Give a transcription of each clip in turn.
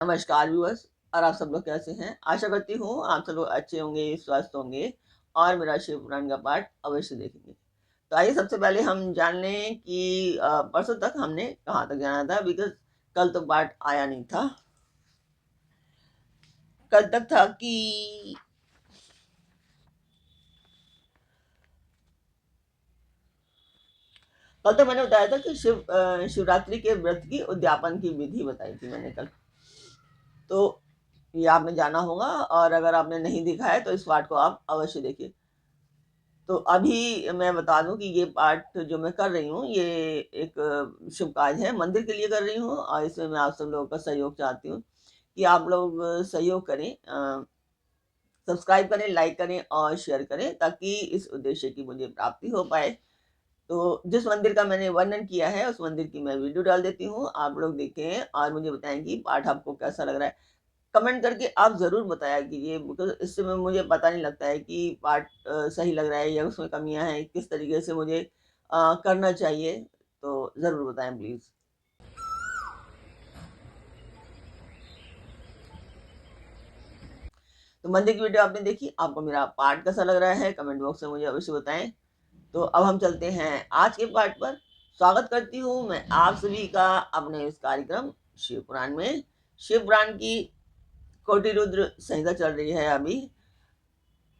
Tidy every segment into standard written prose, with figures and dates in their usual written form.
नमस्कार व्यूअर्स। और आप सब लोग कैसे हैं? आशा करती हूँ आप सब लोग अच्छे होंगे, स्वस्थ होंगे और मेरा शिव पुराण का पाठ अवश्य देखेंगे। तो आइए सबसे पहले हम जान लें कि परसों तक हमने कहाँ तक जाना था, बिकॉज कल तो पाठ आया नहीं था। कल तक था कि कल तो मैंने बताया था कि शिवरात्रि के व्रत की उद्यापन की विधि बताई थी मैंने कल। तो ये आपने जाना होगा, और अगर आपने नहीं देखा है तो इस पाठ को आप अवश्य देखिए। तो अभी मैं बता दूं कि ये पाठ जो मैं कर रही हूँ, ये एक शुभ कार्य है, मंदिर के लिए कर रही हूँ, और इसमें मैं आप सब लोगों का सहयोग चाहती हूँ कि आप लोग सहयोग करें, सब्सक्राइब करें, लाइक करें और शेयर करें, ताकि इस उद्देश्य की मुझे प्राप्ति हो पाए। तो जिस मंदिर का मैंने वर्णन किया है उस मंदिर की मैं वीडियो डाल देती हूँ, आप लोग देखें और मुझे बताएं कि पाठ आपको कैसा लग रहा है। कमेंट करके आप ज़रूर बताया कीजिए, बिकॉज़ इससे में मुझे पता नहीं लगता है कि पार्ट सही लग रहा है या उसमें कमियाँ हैं, किस तरीके से मुझे करना चाहिए। तो ज़रूर बताएँ प्लीज़। तो मंदिर की वीडियो आपने देखी, आपको मेरा पार्ट कैसा लग रहा है कमेंट बॉक्स में मुझे अवश्य बताएँ। तो अब हम चलते हैं आज के पार्ट पर। स्वागत करती हूँ मैं आप सभी का अपने इस कार्यक्रम शिव पुराण में। शिव पुराण की कोटि रुद्र संहिता चल रही है अभी।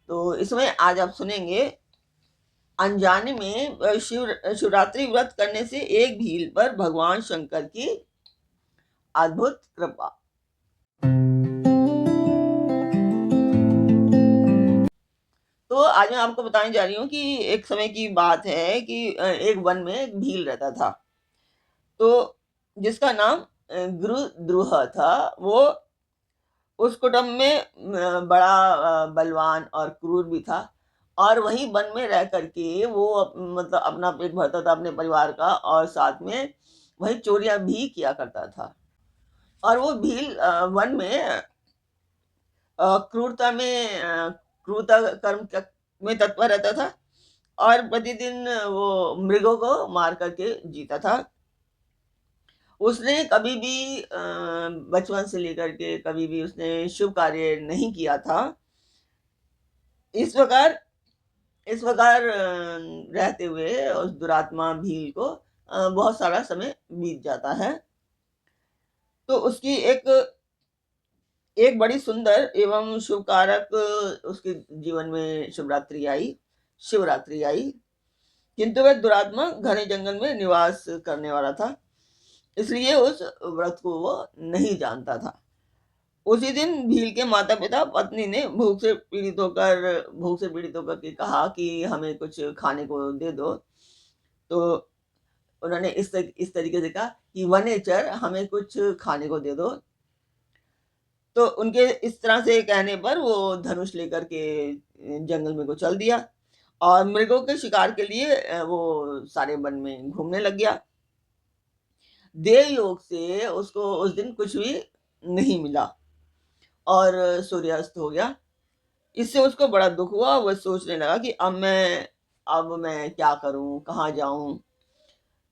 तो इसमें आज आप सुनेंगे अनजाने में शिवरात्रि व्रत करने से एक भील पर भगवान शंकर की अद्भुत कृपा। तो आज मैं आपको बताने जा रही हूँ कि एक समय की बात है कि एक वन में एक भील रहता था। तो जिसका नाम गुरु द्रुह था। वो उस कुटुंब में बड़ा बलवान और क्रूर भी था, और वही वन में रह करके वो मतलब अपना पेट भरता था अपने परिवार का, और साथ में वही चोरियां भी किया करता था। और वो भील वन में क्रूरता में क्रूरता में तत्पर रहता था, और प्रतिदिन वो मृगों को मार करके जीता था। उसने कभी भी बचपन से लेकर के कभी भी उसने शुभ कार्य नहीं किया था। इस प्रकार रहते हुए उस दुरात्मा भील को बहुत सारा समय बीत जाता है। तो उसकी एक एक बड़ी सुंदर एवं शुभ कारक उसके जीवन में शिवरात्रि आई। किंतु वह दुरात्मा घने जंगल में निवास करने वाला था, इसलिए उस व्रत को वो नहीं जानता था। उसी दिन भील के माता पिता पत्नी ने भूख से पीड़ित होकर के कहा कि हमें कुछ खाने को दे दो। तो उन्होंने इस तरीके से कहा कि वनेचर, हमें कुछ खाने को दे दो। तो उनके इस तरह से कहने पर वो धनुष लेकर के जंगल में को चल दिया, और मृगों के शिकार के लिए वो सारे वन में घूमने लग गया। देवलोक से उसको उस दिन कुछ भी नहीं मिला, और सूर्यास्त हो गया। इससे उसको बड़ा दुख हुआ। वह सोचने लगा कि अब मैं क्या करूं, कहाँ जाऊं।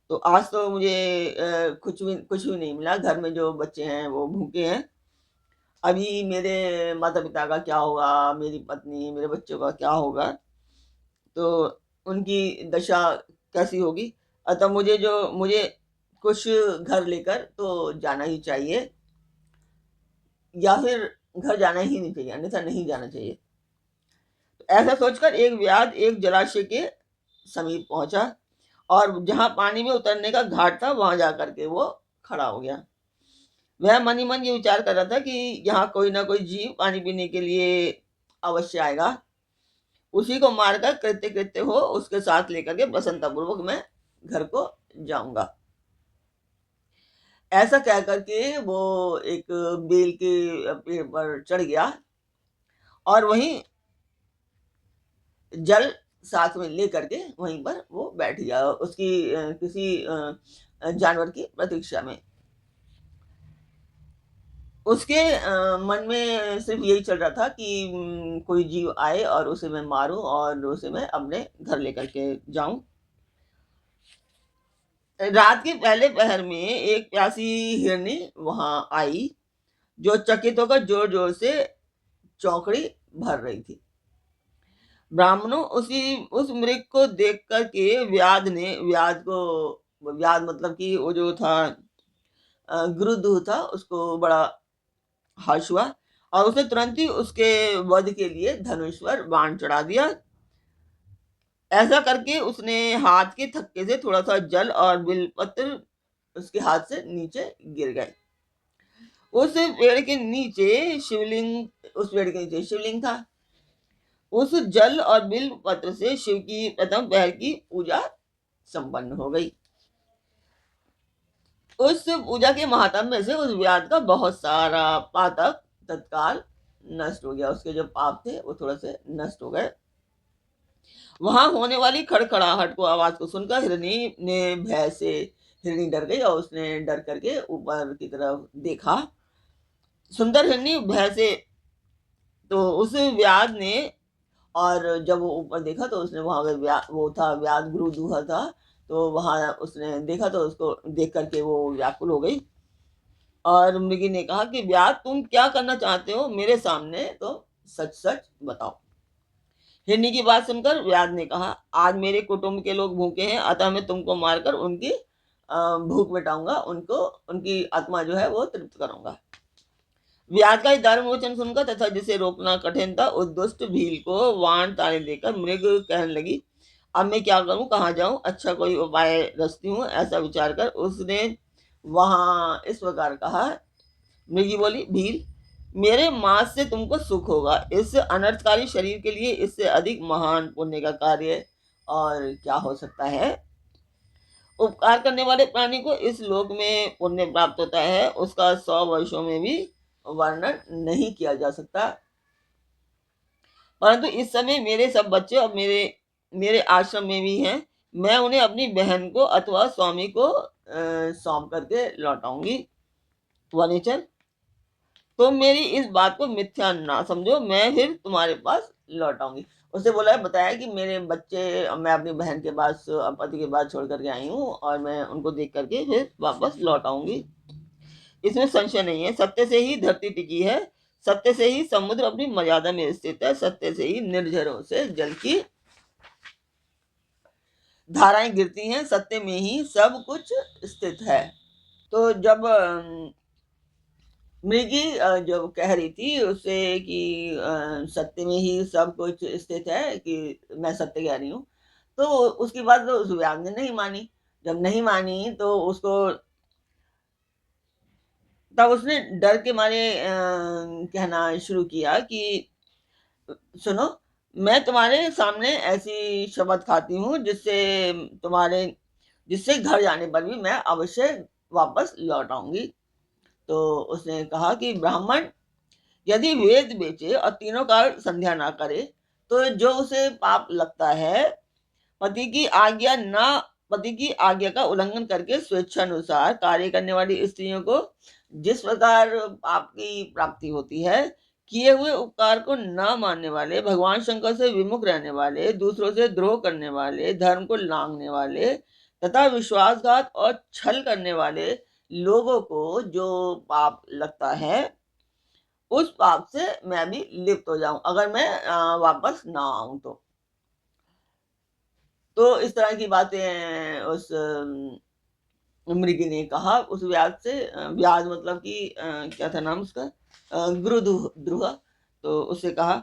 तो आज तो मुझे कुछ भी नहीं मिला, घर में जो बच्चे हैं वो भूखे हैं। अभी मेरे माता पिता का क्या होगा, मेरी पत्नी मेरे बच्चों का क्या होगा, तो उनकी दशा कैसी होगी। अतः मुझे कुछ घर लेकर तो जाना ही चाहिए, या फिर घर जाना ही नहीं चाहिए, अन्यथा नहीं जाना चाहिए। तो ऐसा सोचकर एक व्याध एक जलाशय के समीप पहुंचा, और जहां पानी में उतरने का घाट था वहां जाकर के वो खड़ा हो गया। वह मन ही मन ये विचार कर रहा था कि यहाँ कोई ना कोई जीव पानी पीने के लिए अवश्य आएगा। उसी को मारकर कृत्य कृत्य हो उसके साथ लेकर के प्रसन्नतापूर्वक मैं घर को जाऊंगा। ऐसा कह करके वो एक बेल के पेड़ पर चढ़ गया, और वहीं जल साथ में लेकर के वहीं पर वो बैठ गया, उसकी किसी जानवर की प्रतीक्षा में। उसके मन में सिर्फ यही चल रहा था कि कोई जीव आए और उसे मैं मारूं और उसे मैं अपने घर लेकर के जाऊं। रात के पहले पहर में एक प्यासी हिरनी वहां आई, जो चकित होकर जोर जोर से चौकड़ी भर रही थी। ब्राह्मणों उस मृग को देख करके व्याध मतलब कि वो जो था गुरुदूह था, उसको बड़ा हर्ष हुआ और उसने तुरंत ही उसके वध के लिए धनुष पर बाण चढ़ा दिया। ऐसा करके उसने हाथ के थक्के से थोड़ा सा जल और बिलपत्र उसके हाथ से नीचे गिर गए। उस पेड़ के नीचे शिवलिंग था। उस जल और बिल्व पत्र से शिव की प्रथम पहर की पूजा संपन्न हो गई। उस पूजा के महात्म्य से उस व्याध का बहुत सारा पातक तत्काल नष्ट हो गया। उसके जो पाप थे वो थोड़ा से नष्ट हो गए। वहां होने वाली खड़खड़ाहट को आवाज को सुनकर हिरणी डर गई और उसने डर करके ऊपर की तरफ देखा। सुंदर हिरणी भय से तो उस व्याध ने, और जब वो ऊपर देखा तो उसने वहां वो था व्याध गुरु दूहा था, तो वहां उसने देखा तो उसको देख करके वो व्याकुल हो गई। और मृगी ने कहा कि व्याध तुम क्या करना चाहते हो मेरे सामने, तो सच सच बताओ। हिरनी की बात सुनकर व्याध ने कहा, आज मेरे कुटुंब के लोग भूखे हैं, अतः मैं तुमको मारकर उनकी भूख मिटाऊंगा, उनको उनकी आत्मा जो है वो तृप्त करूंगा। व्याध का धर्म वचन सुनकर तथा जिसे रोकना कठिन था, उस दुष्ट भील को वाण ताने देकर मृग कहने लगी, अब मैं क्या करूं, कहाँ जाऊं, अच्छा कोई उपाय रचती हूँ। ऐसा विचार कर उसने वहां इस प्रकार कहा। मृगी बोली, भील मेरे मांस से तुमको सुख होगा, इस अनर्थकारी शरीर के लिए इससे अधिक महान पुण्य का कार्य और क्या हो सकता है। उपकार करने वाले प्राणी को इस लोक में पुण्य प्राप्त होता है, उसका 100 वर्षों में भी वर्णन नहीं किया जा सकता। परंतु इस समय मेरे सब बच्चे और मेरे मेरे आश्रम में भी हैं। मैं उन्हें अपनी बहन को अथवा स्वामी को सौंप करके लौटाऊंगी। वनेचर तुम मेरी इस बात को मिथ्या ना समझो, मैं फिर तुम्हारे पास लौटाऊंगी। उससे बोला है, बताया कि मेरे बच्चे मैं अपनी बहन के पास पति के पास छोड़ करके आई हूँ और मैं उनको देख करके फिर वापस लौट आऊंगी। इसमें संशय नहीं है। सत्य से ही धरती टिकी है, सत्य से ही समुद्र अपनी मर्यादा में स्थित है, सत्य से ही निर्झरों से जल की धाराएं गिरती हैं, सत्य में ही सब कुछ स्थित है। तो जब मृगी जो कह रही थी उससे कि सत्य में ही सब कुछ स्थित है, कि मैं सत्य कह रही हूँ, तो उसकी बात तो उस व्याध ने नहीं मानी। जब नहीं मानी तो उसको तब उसने डर के मारे कहना शुरू किया कि सुनो, मैं तुम्हारे सामने ऐसी शपथ खाती हूँ जिससे घर जाने पर भी मैं अवश्य वापस लौट आऊंगी। तो उसने कहा कि ब्राह्मण यदि वेद बेचे और तीनों काल संध्या ना करे तो जो उसे पाप लगता है, पति की आज्ञा ना पति की आज्ञा का उल्लंघन करके स्वेच्छानुसार कार्य करने वाली स्त्रियों को जिस प्रकार पाप की प्राप्ति होती है, किए हुए उपकार को न मानने वाले, भगवान शंकर से विमुख रहने वाले, दूसरों से द्रोह करने वाले, धर्म को लांघने वाले तथा विश्वासघात और छल करने वाले लोगों को जो पाप लगता है, उस पाप से मैं भी लिप्त हो जाऊं अगर मैं वापस ना आऊं तो इस तरह की बातें उस मृगी ने कहा उस व्याध से। व्याध मतलब कि क्या था नाम उसका, गुरुद्रुह। तो उससे कहा,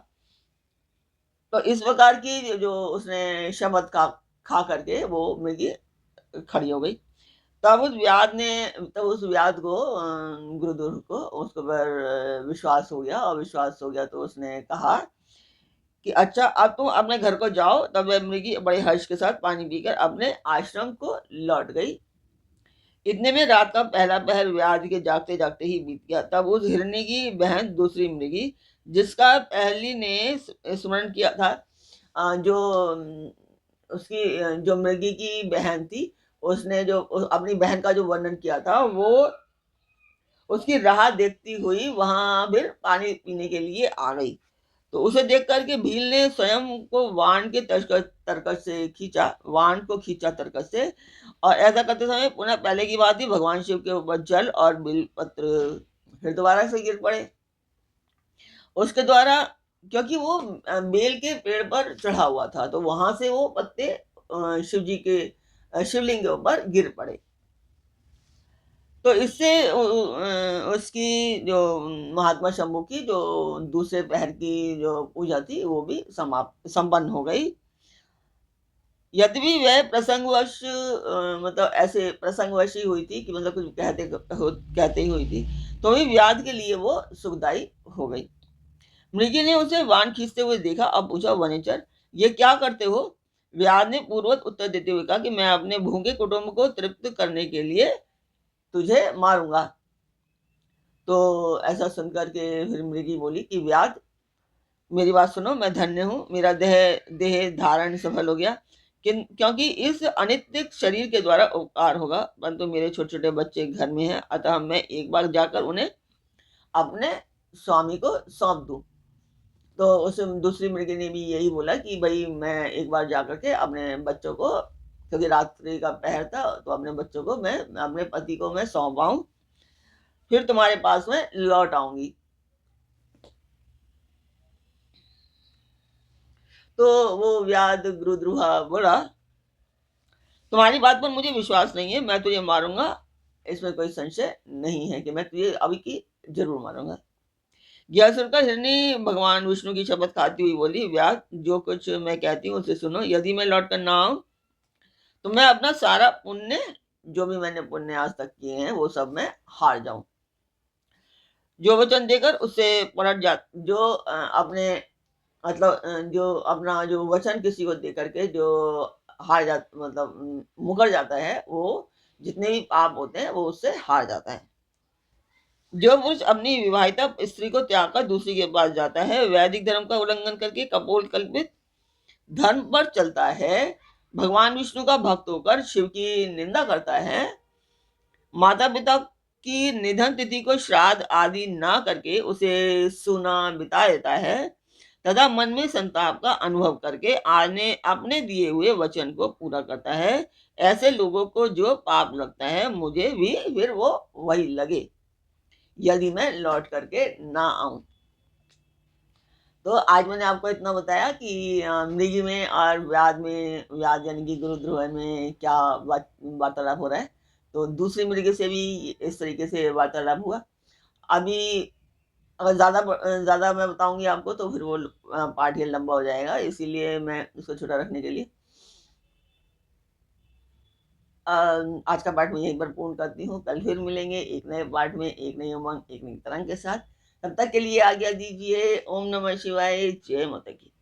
तो इस प्रकार की जो उसने शब्द का खा करके वो मृगी खड़ी हो गई। तब उस व्याध को गुरुद्रुह को उसके ऊपर विश्वास हो गया, और विश्वास हो गया तो उसने कहा कि अच्छा अब तुम अपने घर को जाओ। तब वह मृगी बड़े हर्ष के साथ पानी पीकर अपने आश्रम को लौट गई। इतने में रात का पहला पहर व्याध के जागते जागते ही बीत गया। तब उस हिरणी की बहन दूसरी मृगी, जिसका पहली ने स्मरण किया था, जो उसकी जो मृगी की बहन थी, उसने जो अपनी बहन का जो वर्णन किया था, वो उसकी राह देखती हुई वहां फिर पानी पीने के लिए आ गई। तो उसे देख करके भील ने स्वयं को वाण को खींचा तरकस से। और ऐसा करते समय पुनः पहले की बात ही भगवान शिव के ऊपर जल और बिलपत्र फिर दोबारा से गिर पड़े। उसके द्वारा, क्योंकि वो बेल के पेड़ पर चढ़ा हुआ था, तो वहां से वो पत्ते शिव जी के शिवलिंग के ऊपर गिर पड़े। तो इससे उसकी जो महात्मा शंभू की जो दूसरे पहर की जो पूजा थी वो भी समाप्त संपन्न हो गई। यद्यपि वह प्रसंगवश मतलब ऐसे प्रसंगवश ही हुई थी कि मतलब कुछ कहते ही हुई थी, तो भी व्याध के लिए वो सुखदायी हो गई। मृगी ने उसे वाण खींचते हुए देखा। अब पूछा, वनेचर ये क्या करते हो? व्याध ने पूर्ववत उत्तर देते हुए कहा कि मैं अपने भूखे कुटुंब को तृप्त करने के लिए तुझे मारूंगा। तो ऐसा सुनकर के फिर मृगी बोली कि व्याध, मेरी बात सुनो, मैं धन्य हूँ, मेरा देह देह धारण सफल हो गया, क्योंकि इस अनित्य शरीर के द्वारा उपकार होगा, परंतु मेरे छोटे छोटे बच्चे घर में हैं, अतः मैं एक बार जाकर उन्हें अपने स्वामी को सौंप दूं। तो उस दूसरी मृगी ने भी यही बोला कि भाई मैं एक बार जाकर के अपने बच्चों को, क्योंकि रात्रि का पहर था, तो अपने बच्चों को मैं अपने पति को मैं सौंप आऊं, फिर तुम्हारे पास में लौट आऊंगी। तो वो व्याध गुरुद्रुहा बोला, तुम्हारी बात पर मुझे विश्वास नहीं है, मैं तुझे मारूंगा, इसमें कोई संशय नहीं है कि मैं तुझे अभी की जरूर मारूंगा। यह सुनकर हिरनी भगवान विष्णु की शपथ खाती हुई बोली, व्यास जो कुछ मैं कहती हूँ उसे सुनो। यदि मैं लौट कर ना आऊं तो मैं अपना सारा पुण्य, जो भी मैंने पुण्य आज तक किए हैं, वो सब मैं हार जाऊं। जो वचन देकर उससे पलट जा, जो अपने मतलब जो अपना जो वचन किसी को दे करके जो हार जा, मतलब मुकर जाता है, वो जितने भी पाप होते हैं वो उससे हार जाता है। जो पुरुष अपनी विवाहिता स्त्री को त्याग कर दूसरी के पास जाता है, वैदिक धर्म का उल्लंघन करके कपोल कल्पित धर्म पर चलता है, भगवान विष्णु का भक्त होकर शिव की निंदा करता है, माता पिता की निधन तिथि को श्राद्ध आदि ना करके उसे सुना बिता देता है, तथा मन में संताप का अनुभव करके आने अपने दिए हुए वचन को पूरा करता है, ऐसे लोगों को जो पाप लगता है, मुझे भी फिर वो वही लगे, यदि मैं लौट करके ना आऊं। तो आज मैंने आपको इतना बताया कि मृगी में और व्याध में, व्याध यानी कि गुरुद्रोह में क्या वार्तालाप हो रहा है। तो दूसरी मृगी से भी इस तरीके से वार्तालाप हुआ। अभी अगर ज्यादा मैं बताऊंगी आपको तो फिर वो पाठ ये लंबा हो जाएगा, इसीलिए मैं उसको छोटा रखने के लिए आज का पाठ मैं यहीं पर पूर्ण करती हूँ। कल फिर मिलेंगे एक नए पाठ में, एक नई उमंग, एक नई तरंग के साथ। तब तक के लिए आज्ञा दीजिए। ओम नमः शिवाय। जय माता की।